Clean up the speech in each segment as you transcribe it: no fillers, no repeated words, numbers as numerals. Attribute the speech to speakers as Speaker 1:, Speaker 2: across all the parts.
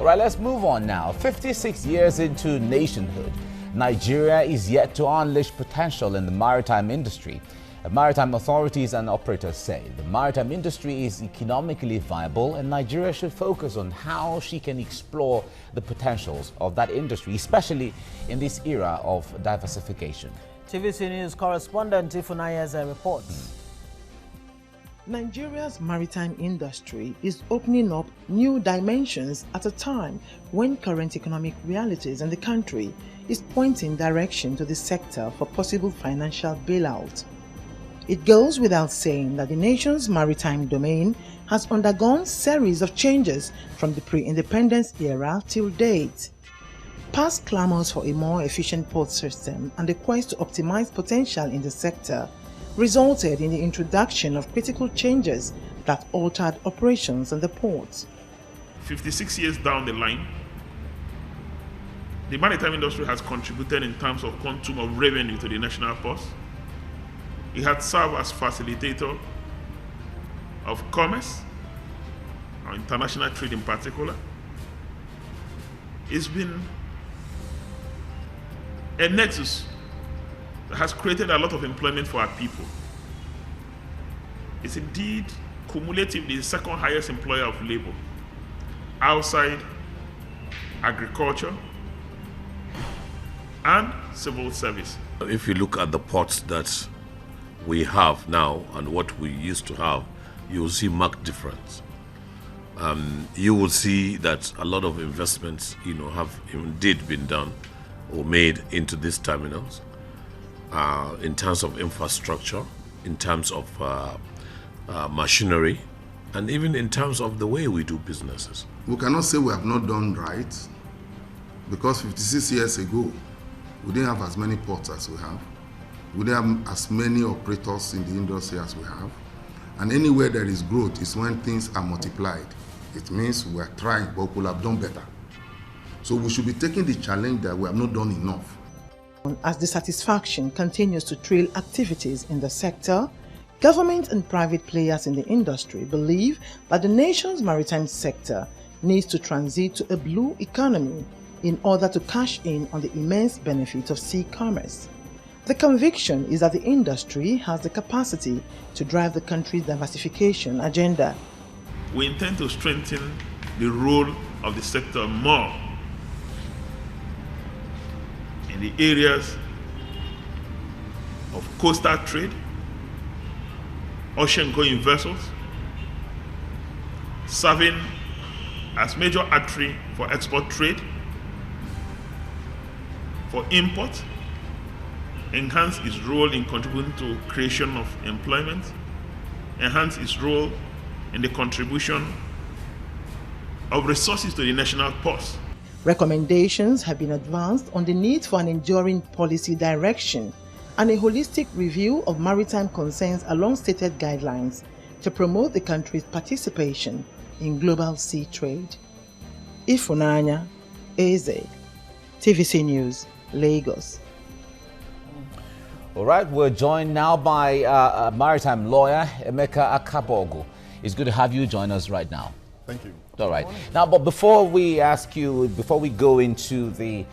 Speaker 1: All right, let's move on now. 56 years into nationhood, Nigeria is yet to unleash potential in the maritime industry. Maritime authorities and operators say the maritime industry is economically viable and Nigeria should focus on how she can explore the potentials of that industry, especially in this era of diversification.
Speaker 2: TVC News correspondent Ifunayeze reports.
Speaker 3: Nigeria's maritime industry is opening up new dimensions at a time when current economic realities in the country is pointing direction to the sector for possible financial bailout. It goes without saying that the nation's maritime domain has undergone series of changes from the pre-independence era till date. Past clamors for a more efficient port system and the quest to optimize potential in the sector resulted in the introduction of critical changes that altered operations in the ports.
Speaker 4: 56 years down the line, the maritime industry has contributed in terms of quantum of revenue to the national purse. It had served as facilitator of commerce, or international trade in particular. It's been a nexus that has created a lot of employment for our people. It's indeed cumulatively the second highest employer of labor outside agriculture and civil service.
Speaker 5: If you look at the ports that we have now and what we used to have, you will see marked difference. You will see that a lot of investments, have indeed been done or made into these terminals in terms of infrastructure, in terms of machinery, and even in terms of the way we do businesses.
Speaker 6: We cannot say we have not done right, because 56 years ago, we didn't have as many ports as we have. We didn't have as many operators in the industry as we have. And anywhere there is growth is when things are multiplied. It means we are trying, but we could have done better. So we should be taking the challenge that we have not done enough.
Speaker 3: As dissatisfaction continues to trail activities in the sector, government and private players in the industry believe that the nation's maritime sector needs to transit to a blue economy in order to cash in on the immense benefits of sea commerce. The conviction is that the industry has the capacity to drive the country's diversification agenda.
Speaker 4: We intend to strengthen the role of the sector more in the areas of coastal trade, ocean-going vessels, serving as major artery for export trade, for import, enhance its role in contributing to creation of employment, enhance its role in the contribution of resources to the national purse.
Speaker 3: Recommendations have been advanced on the need for an enduring policy direction and a holistic review of maritime concerns along stated guidelines to promote the country's participation in global sea trade. Ifunanya Eze, TVC News, Lagos.
Speaker 1: All right, we're joined now by a maritime lawyer, Emeka Akabogu. It's good to have you join us right now.
Speaker 7: Thank you.
Speaker 1: All right. Now, but before we go into the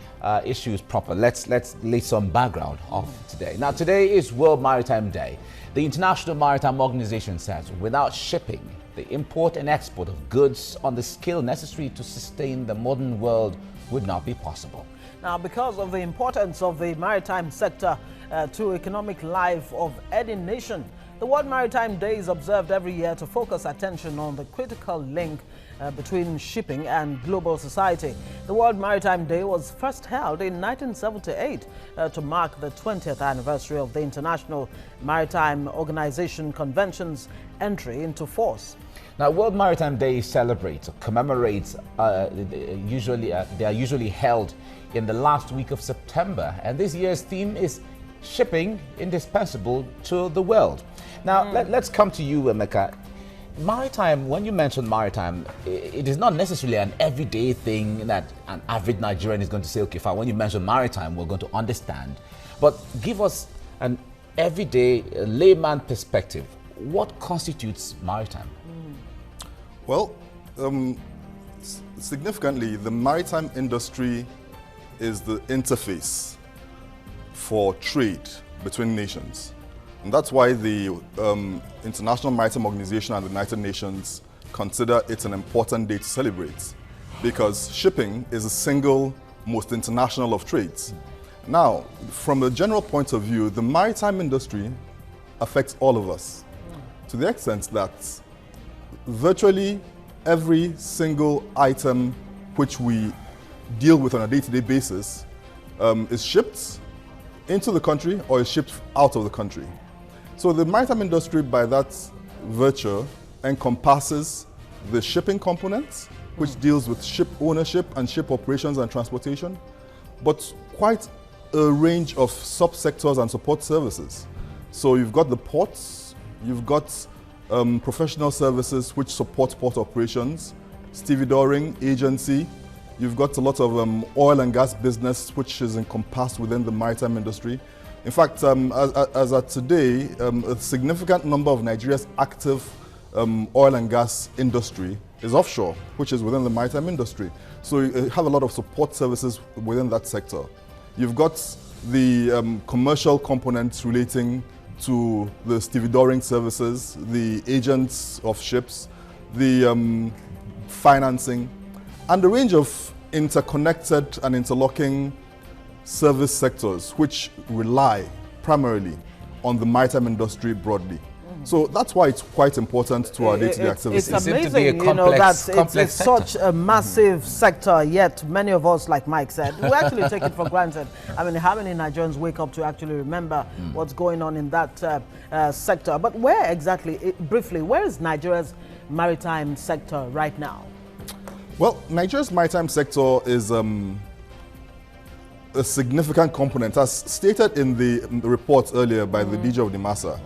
Speaker 1: issues proper, let's lay some background of today. Now, today is World Maritime Day. The International Maritime Organization says without shipping, the import and export of goods on the scale necessary to sustain the modern world would not be possible.
Speaker 2: Now, because of the importance of the maritime sector to economic life of any nation, the World Maritime Day is observed every year to focus attention on the critical link between shipping and global society. The World Maritime Day was first held in 1978 to mark the 20th anniversary of the International Maritime Organization Convention's entry into force.
Speaker 1: Now, World Maritime Day celebrates or commemorates, they are usually held in the last week of September, and this year's theme is shipping indispensable to the world. Now, let's come to you, Emeka. Maritime, when you mention maritime, it is not necessarily an everyday thing that an average Nigerian is going to say, okay, fine, when you mention maritime, we're going to understand. But give us an everyday layman perspective. What constitutes maritime?
Speaker 7: Well, Significantly, the maritime industry is the interface for trade between nations. And that's why the International Maritime Organization and the United Nations consider it an important day to celebrate, because shipping is the single most international of trades. Now, from a general point of view, the maritime industry affects all of us to the extent that virtually every single item which we deal with on a day-to-day basis is shipped into the country or is shipped out of the country. So the maritime industry, by that virtue, encompasses the shipping component, which deals with ship ownership and ship operations and transportation, but quite a range of subsectors and support services. So you've got the ports, you've got professional services which support port operations, stevedoring, agency. You've got a lot of oil and gas business which is encompassed within the maritime industry. In fact, as at today, a significant number of Nigeria's active oil and gas industry is offshore, which is within the maritime industry. So you have a lot of support services within that sector. You've got the commercial components relating to the stevedoring services, the agents of ships, the financing, and a range of interconnected and interlocking service sectors which rely primarily on the maritime industry broadly. So that's why it's quite important to our day-to-day activities.
Speaker 2: It's amazing, you know, that it's such a massive sector, yet many of us, like Mike said, we actually take it for granted. I mean, how many Nigerians wake up to actually remember what's going on in that sector? But where exactly, briefly, where is Nigeria's maritime sector right now?
Speaker 7: Well, Nigeria's maritime sector is a significant component. As stated in the report earlier by the DG of the MASA,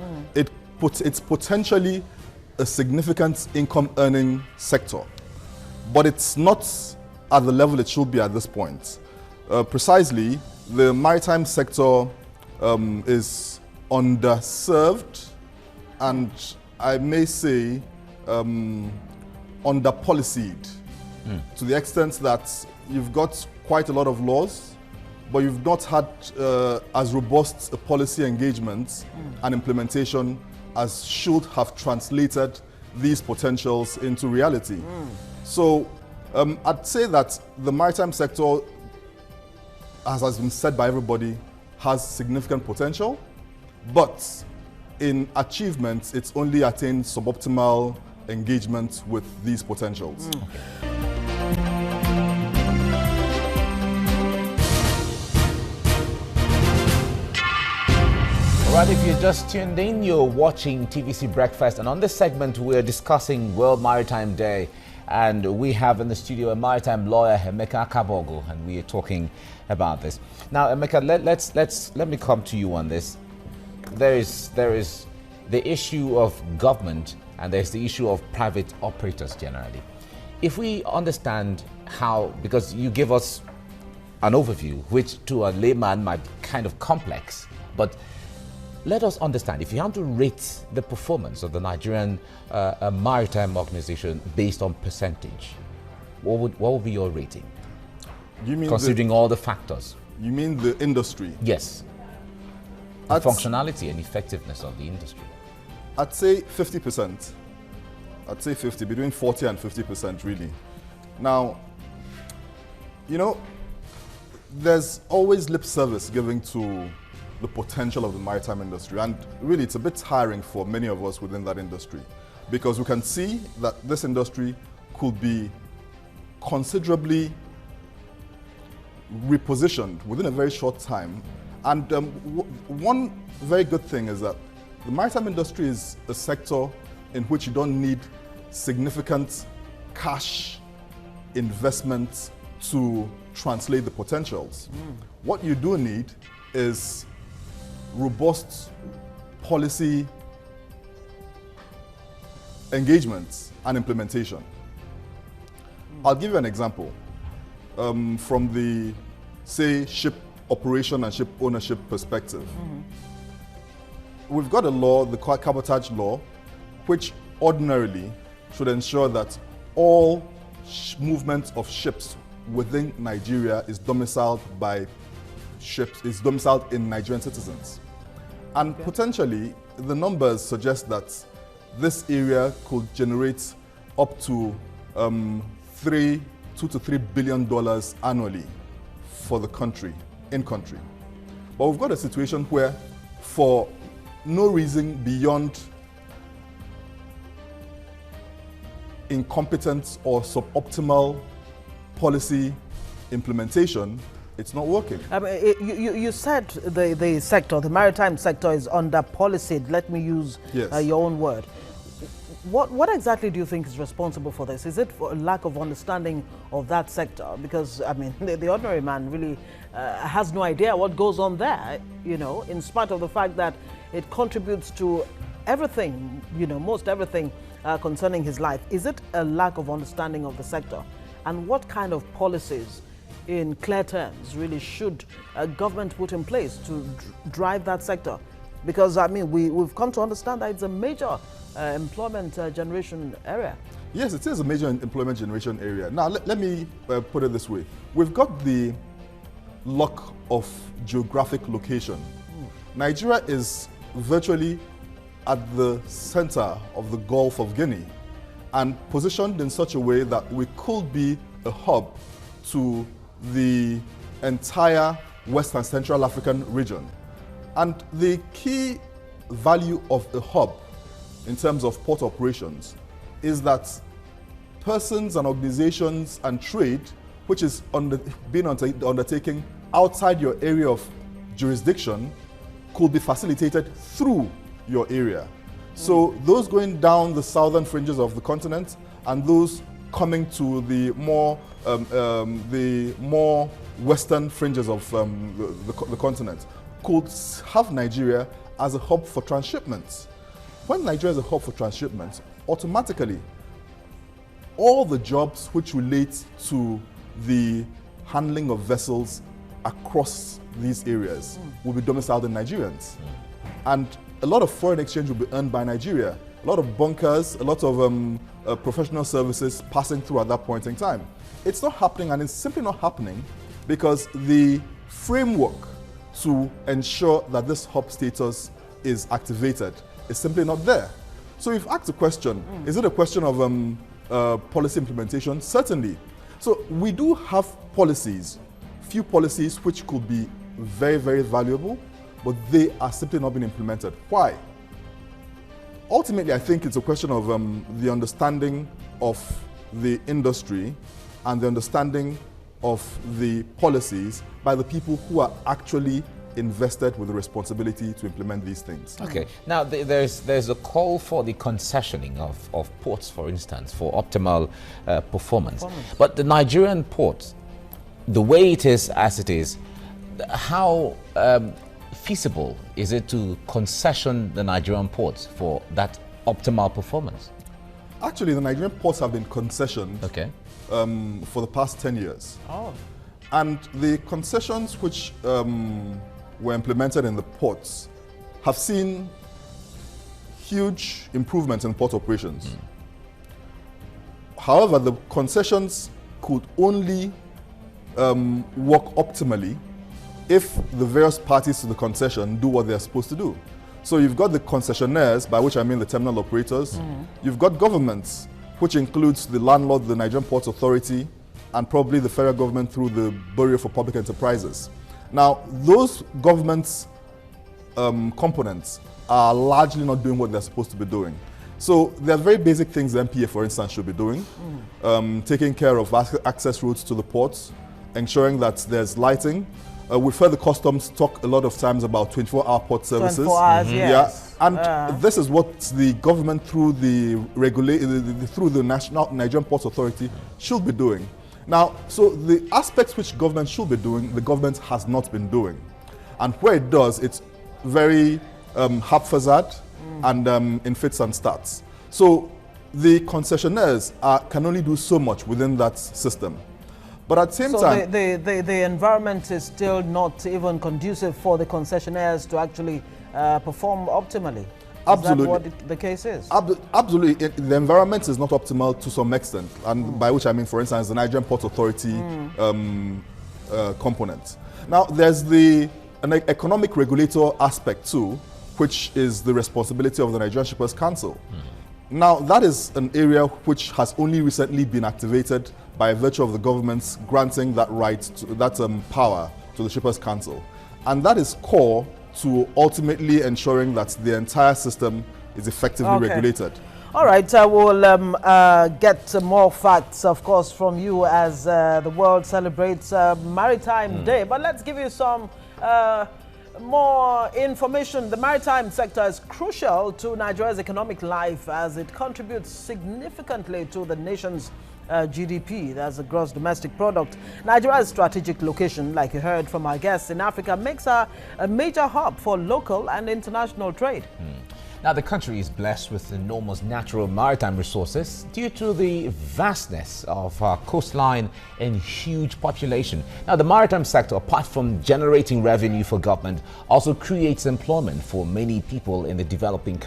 Speaker 7: it's potentially a significant income-earning sector, but it's not at the level it should be at this point. Precisely, the maritime sector is underserved and, I may say, under-policyed to the extent that you've got quite a lot of laws, but you've not had as robust a policy engagement and implementation as should have translated these potentials into reality. So I'd say that the maritime sector, as has been said by everybody, has significant potential, but in achievement, it's only attained suboptimal engagement with these potentials.
Speaker 1: Right, if you just tuned in, you're watching TVC Breakfast, and on this segment we're discussing World Maritime Day, and we have in the studio a maritime lawyer, Emeka Kabogo, and we are talking about this. Now, Emeka, let me come to you on this. There is the issue of government, and there's the issue of private operators generally. If we understand how, because you give us an overview, which to a layman might be kind of complex, but let us understand, if you have to rate the performance of the Nigerian Maritime Organization based on percentage, what would be your rating?
Speaker 7: You mean
Speaker 1: considering all the factors?
Speaker 7: You mean the industry?
Speaker 1: Yes. The functionality and effectiveness of the industry.
Speaker 7: I'd say 50%. I'd say 50, between 40 and 50% really. Now, you know, there's always lip service given to the potential of the maritime industry, and really it's a bit tiring for many of us within that industry, because we can see that this industry could be considerably repositioned within a very short time. And one very good thing is that the maritime industry is a sector in which you don't need significant cash investment to translate the potentials. What you do need is robust policy engagements and implementation. I'll give you an example from the, say, ship operation and ship ownership perspective. We've got a law, the cabotage law, which ordinarily should ensure that all movement of ships within Nigeria is domiciled by ships, is domiciled in Nigerian citizens. And potentially, the numbers suggest that this area could generate up to $2 to $3 billion annually for the country, in country. But we've got a situation where, for no reason beyond incompetence or suboptimal policy implementation, it's not working.
Speaker 2: You said the sector, the maritime sector, is under policy. Let me use your own word. What exactly do you think is responsible for this? Is it for a lack of understanding of that sector? Because, I mean, the ordinary man really has no idea what goes on there, you know, in spite of the fact that it contributes to everything, you know, most everything concerning his life. Is it a lack of understanding of the sector? And what kind of policies, in clear terms, really should a government put in place to drive that sector? Because, I mean, we've come to understand that it's a major employment generation area.
Speaker 7: Yes, it is a major employment generation area. Now, let me put it this way. We've got the luck of geographic location. Nigeria is virtually at the center of the Gulf of Guinea and positioned in such a way that we could be a hub to the entire West and Central African region. And the key value of a hub in terms of port operations is that persons and organizations and trade, which is being undertaken outside your area of jurisdiction, could be facilitated through your area. So those going down the southern fringes of the continent and those coming to the more western fringes of the continent could have Nigeria as a hub for transshipments. When Nigeria is a hub for transshipments, automatically all the jobs which relate to the handling of vessels across these areas will be domiciled in Nigerians. And a lot of foreign exchange will be earned by Nigeria. A lot of bunkers, a lot of professional services passing through at that point in time. It's not happening, and it's simply not happening because the framework to ensure that this hub status is activated is simply not there. So you've asked the question, is it a question of policy implementation? Certainly. So we do have policies, few policies which could be very, very valuable, but they are simply not being implemented. Why? Ultimately, I think it's a question of the understanding of the industry and the understanding of the policies by the people who are actually invested with the responsibility to implement these things.
Speaker 1: Okay. Now, there's a call for the concessioning of ports, for instance, for optimal performance. But the Nigerian ports, the way it is as it is, how feasible is it to concession the Nigerian ports for that optimal performance?
Speaker 7: Actually, the Nigerian ports have been concessioned for the past 10 years.
Speaker 2: Oh.
Speaker 7: And the concessions which were implemented in the ports have seen huge improvements in port operations. However, the concessions could only work optimally if the various parties to the concession do what they're supposed to do. So you've got the concessionaires, by which I mean the terminal operators. You've got governments, which includes the landlord, the Nigerian Ports Authority, and probably the federal government through the Bureau for Public Enterprises. Now, those governments' components are largely not doing what they're supposed to be doing. So there are very basic things the MPA, for instance, should be doing. Taking care of access routes to the ports, ensuring that there's lighting. We've heard the customs talk a lot of times about 24-hour port services.
Speaker 2: 24 hours, yes.
Speaker 7: Yeah, and this is what the government through the National Nigerian Ports Authority should be doing. Now, so the aspects which government should be doing, the government has not been doing. And where it does, it's very haphazard and in fits and starts. So the concessionaires can only do so much within that system. But at the same time,
Speaker 2: the environment is still not even conducive for the concessionaires to actually perform optimally.
Speaker 7: Absolutely.
Speaker 2: Is that what the case is?
Speaker 7: Absolutely. The environment is not optimal to some extent, and by which I mean, for instance, the Nigerian Port Authority component. Now, there's an economic regulator aspect too, which is the responsibility of the Nigerian Shippers Council. Now, that is an area which has only recently been activated by virtue of the government's granting that right, that power to the Shippers Council. And that is core to ultimately ensuring that the entire system is effectively regulated.
Speaker 2: All right, we'll get some more facts, of course, from you as the world celebrates Maritime Day. But let's give you some more information. The maritime sector is crucial to Nigeria's economic life as it contributes significantly to the nation's GDP, that's the gross domestic product. Nigeria's strategic location, like you heard from our guests in Africa, makes her a major hub for local and international trade.
Speaker 1: Now, the country is blessed with enormous natural maritime resources due to the vastness of our coastline and huge population. Now, the maritime sector, apart from generating revenue for government, also creates employment for many people in the developing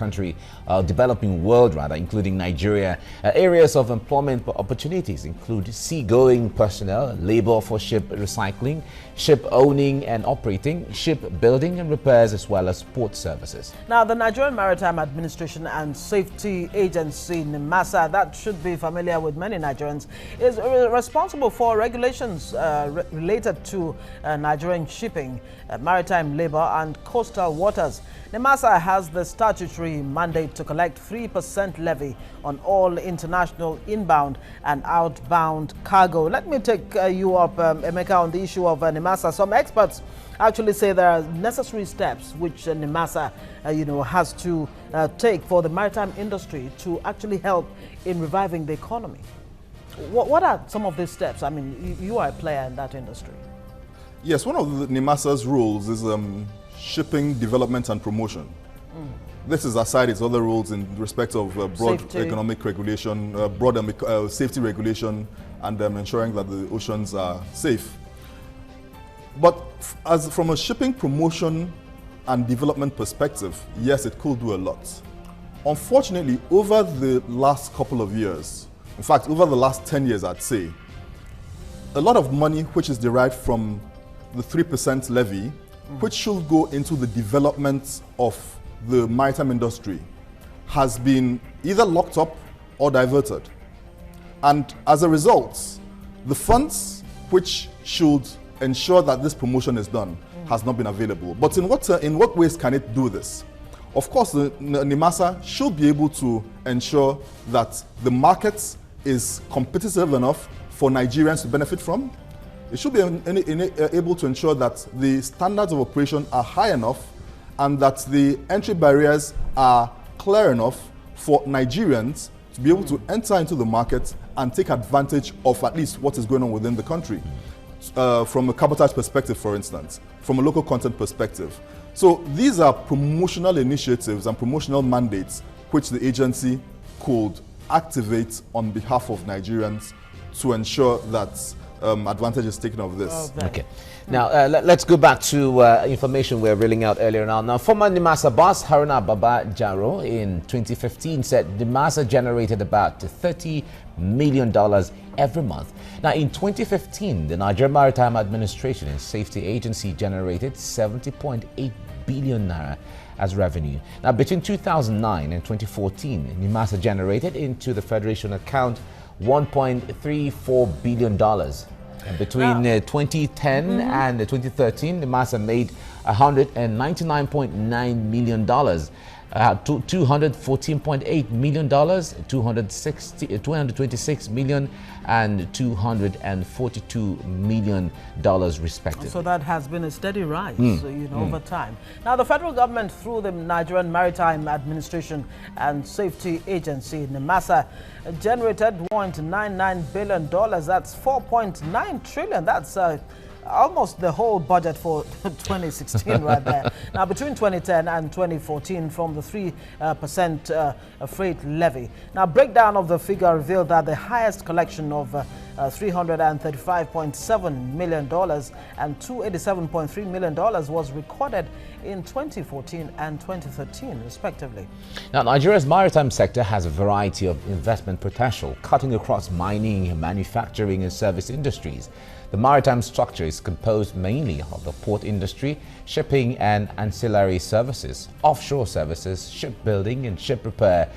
Speaker 1: world, including Nigeria. Areas of employment opportunities include seagoing personnel, labor for ship recycling, ship owning and operating, ship building and repairs, as well as port services.
Speaker 2: Now, the Nigerian Maritime Administration and Safety Agency, NIMASA, that should be familiar with many Nigerians, is responsible for regulations related to Nigerian shipping, maritime labor and coastal waters. NIMASA has the statutory mandate to collect 3% levy on all international inbound and outbound cargo. Let me take you up, Emeka, on the issue of NIMASA. Some experts actually say there are necessary steps which NIMASA has to take for the maritime industry to actually help in reviving the economy. What are some of these steps? I mean, you are a player in that industry.
Speaker 7: Yes, one of the NIMASA's rules is shipping development and promotion. This is aside its other rules in respect of broad safety, economic regulation, broad safety regulation, and ensuring that the oceans are safe. But from a shipping promotion and development perspective, yes, it could do a lot. Unfortunately, over the last couple of years, in fact, over the last 10 years, I'd say, a lot of money which is derived from the 3% levy, which should go into the development of the maritime industry, has been either locked up or diverted. And as a result, the funds which should ensure that this promotion is done has not been available. But in what ways can it do this? Of course, the NIMASA should be able to ensure that the market is competitive enough for Nigerians to benefit from. It should be able to ensure that the standards of operation are high enough and that the entry barriers are clear enough for Nigerians to be able to enter into the market and take advantage of at least what is going on within the country. From a cabotage perspective, for instance, from a local content perspective. So these are promotional initiatives and promotional mandates which the agency could activate on behalf of Nigerians to ensure that advantage is taken of this.
Speaker 1: Okay. Now, let's go back to information we were reeling out earlier now. Now, former NIMASA boss Haruna Baba Jaro in 2015 said NIMASA generated about $30 million every month. Now, in 2015, the Nigerian Maritime Administration and Safety Agency generated 70.8 billion naira as revenue. Now, between 2009 and 2014, NIMASA generated into the Federation account $1.34 billion. And between 2010 and 2013, NIMASA made $199.9 million, $214.8 million, $226 million, and $242 million respectively.
Speaker 2: So that has been a steady rise, over time. Now, the federal government, through the Nigerian Maritime Administration and Safety Agency, NIMASA, generated $1.99 billion. That's 4.9 trillion. That's almost the whole budget for 2016 right there. Now, between 2010 and 2014, from the 3% freight levy. Now, breakdown of the figure revealed that the highest collection of $335.7 million and $287.3 million was recorded in 2014 and 2013, respectively.
Speaker 1: Now, Nigeria's maritime sector has a variety of investment potential, cutting across mining, manufacturing and service industries. The maritime structure is composed mainly of the port industry, shipping and ancillary services, offshore services, shipbuilding and ship repair,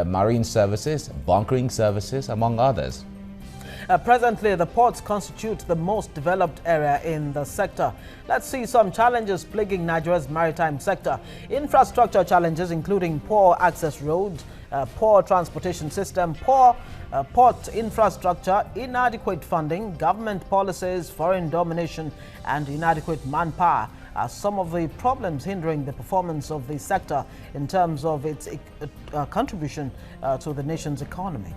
Speaker 1: marine services, bunkering services, among others.
Speaker 2: Presently, the ports constitute the most developed area in the sector. Let's see some challenges plaguing Nigeria's maritime sector. Infrastructure challenges including poor access roads, poor transportation system, poor port infrastructure, inadequate funding, government policies, foreign domination and inadequate manpower are some of the problems hindering the performance of the sector in terms of its contribution to the nation's economy.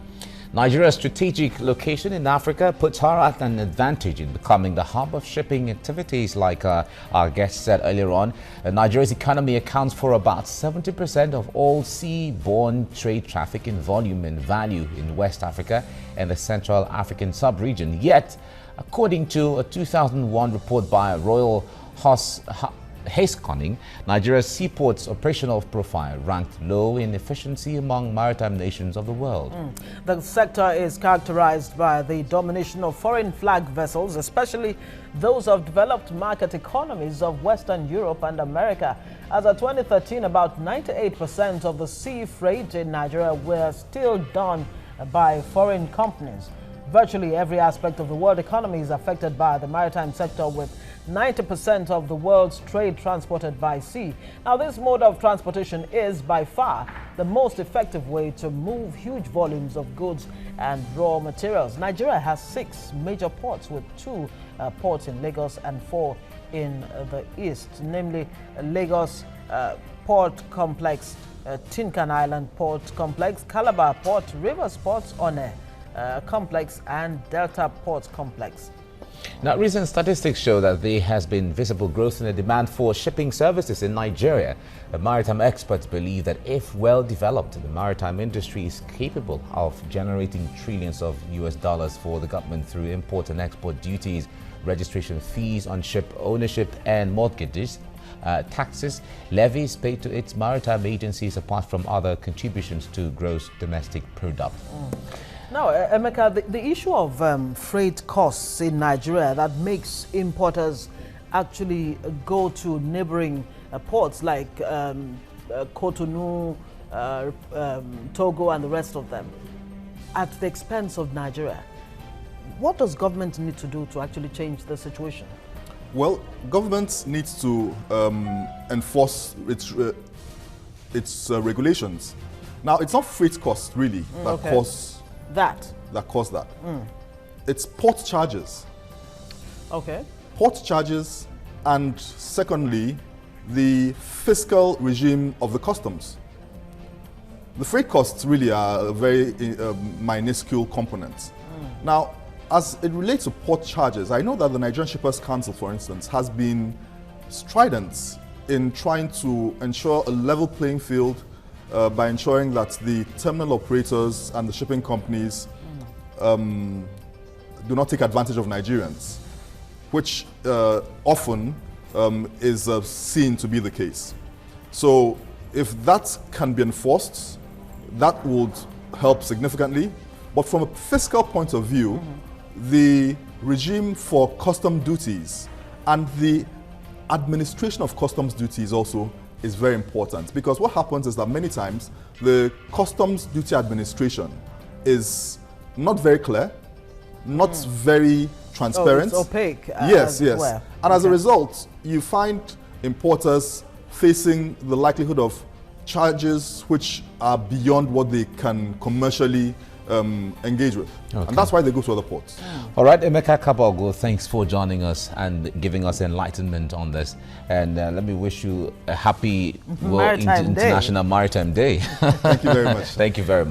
Speaker 1: Nigeria's strategic location in Africa puts her at an advantage in becoming the hub of shipping activities. Like our guest said earlier on, Nigeria's economy accounts for about 70% of all sea-borne trade traffic in volume and value in West Africa and the Central African sub-region. Yet, according to a 2001 report by Royal Haskoning, Nigeria's seaports' operational profile ranked low in efficiency among maritime nations of the world.
Speaker 2: The sector is characterized by the domination of foreign flag vessels, especially those of developed market economies of Western Europe and America. As of 2013, about 98% of the sea freight in Nigeria were still done by foreign companies. Virtually every aspect of the world economy is affected by the maritime sector, with 90% of the world's trade transported by sea. Now, this mode of transportation is by far the most effective way to move huge volumes of goods and raw materials. Nigeria has 6 major ports, with 2 ports in Lagos and 4 in the east, namely Lagos Port Complex, Tinkan Island Port Complex, Calabar Port, Rivers Port, One Complex and Delta Port Complex.
Speaker 1: Now, recent statistics show that there has been visible growth in the demand for shipping services in Nigeria. The maritime experts believe that if well developed, the maritime industry is capable of generating trillions of US dollars for the government through import and export duties, registration fees on ship ownership and mortgages, taxes, levies paid to its maritime agencies, apart from other contributions to gross domestic product.
Speaker 2: Now, Emeka, the issue of freight costs in Nigeria that makes importers actually go to neighboring ports like Cotonou, Togo and the rest of them at the expense of Nigeria. What does government need to do to actually change the situation?
Speaker 7: Well, government needs to enforce its regulations. Now, it's not freight costs really that cause that. It's port charges.
Speaker 2: Okay.
Speaker 7: Port charges, and secondly, the fiscal regime of the customs. The freight costs really are a very minuscule component. Now, as it relates to port charges, I know that the Nigerian Shippers Council, for instance, has been strident in trying to ensure a level playing field by ensuring that the terminal operators and the shipping companies do not take advantage of Nigerians, which often is seen to be the case. So if that can be enforced, that would help significantly. But from a fiscal point of view, the regime for custom duties and the administration of customs duties also is very important, because what happens is that many times the customs duty administration is not very clear, not very transparent.
Speaker 2: It's opaque.
Speaker 7: Yes. And as a result, you find importers facing the likelihood of charges which are beyond what they can commercially engage with. Okay. And that's why they go to other ports.
Speaker 1: All right, Emeka Kabogo, thanks for joining us and giving us enlightenment on this. And let me wish you a happy International Maritime Day.
Speaker 7: Thank you very much.
Speaker 1: Thank you very much.